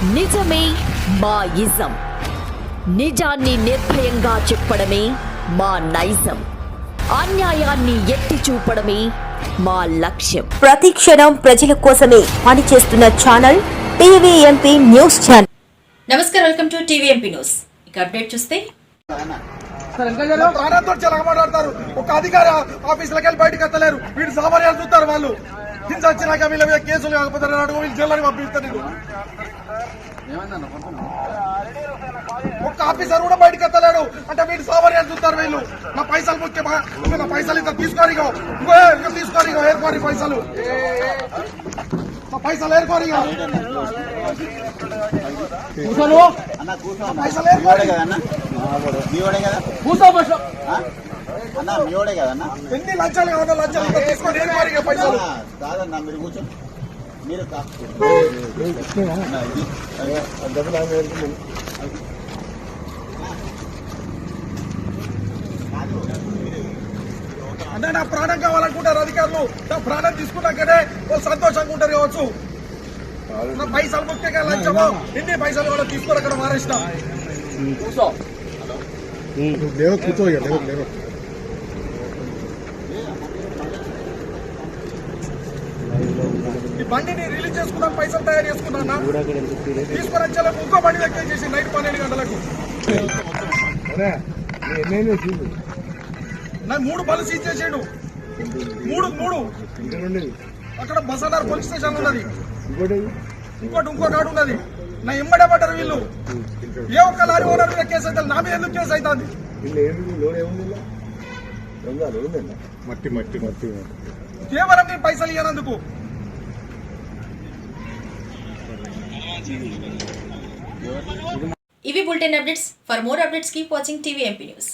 నిజమే మా ఇజం. నిజాన్ని నిర్భయంగా చెప్పడమే మా నైజం. అన్యాయాన్ని ఎత్తి చూపడమే మా లక్ష్యం. ప్రతి క్షణం ప్రజల కోసమే పనిచేస్తున్న ఛానల్ టీవీఎంపీ న్యూస్ ఛానల్. నమస్కారం, వెల్కమ్ టు టీవీఎంపీ న్యూస్. ఇక అప్డేట్ చూస్తే మాట్లాడతారు. ఒక అధికారి ఆఫీసులకి వెళ్ళి బయటకు ఎత్తలేరు. వీళ్ళు సామాన్యాలు చూస్తారు. వాళ్ళు హింస వచ్చినాక వీళ్ళ మీద కేసులు కాకపోతే వీళ్ళు జైల్లోకి పంపిస్తారు. ఒక్క ఆఫీసర్ కూడా బయటకు ఎత్తలేడు అంటే వీళ్ళు సామాన్యాలు చూస్తారు. వీళ్ళు నా పైసలు ముఖ్యమా, నా పైసలు ఇంత తీసుకోరు, ఇంకా తీసుకోరు, ఏర్కోరి పైసలు, నా పైసలు ఏర్కోరు, పైసలు ఏర్కోరి. ఎన్ని లంచాలు కావాలో లంచాలు తీసుకొని ఏర్కోరి పైసలు. అంటే నా ప్రాణం కావాలనుకుంటారు అధికారులు. నా ప్రాణం తీసుకున్నాకనే వాళ్ళు సంతోషంగా ఉంటారు కావచ్చు. నా పైసలు ముఖ్యంగా లంచమో ఎన్ని పైసలు కూడా తీసుకొని అక్కడ మారేసిన ఈ బండిని రిలీజ్ చేసుకున్నాను, పైసలు తయారు చేసుకున్నా. తీసుకొని వచ్చేలా ఇంకో బండి దగ్గర చేసి నైట్ 12 గంటలకు నాకు 3 బళ్ళు సీజ్ చేసాడు. 3 అక్కడ బసాదార్ పోలీస్ స్టేషన్ ఉన్నది. ఇంకో కాడు ఉన్నది. నా ఎంబడే పడ్డారు వీళ్ళు. ఏ ఒక్క లారీ ఓనర్ మీద కేసు అవుతుంది, నా మీద ఎందుకు కేసు అవుతుంది? కేవలం నేను పైసలు ఇవ్వనందుకు. ఇవి bulletin updates. For more updates keep watching TVMP news.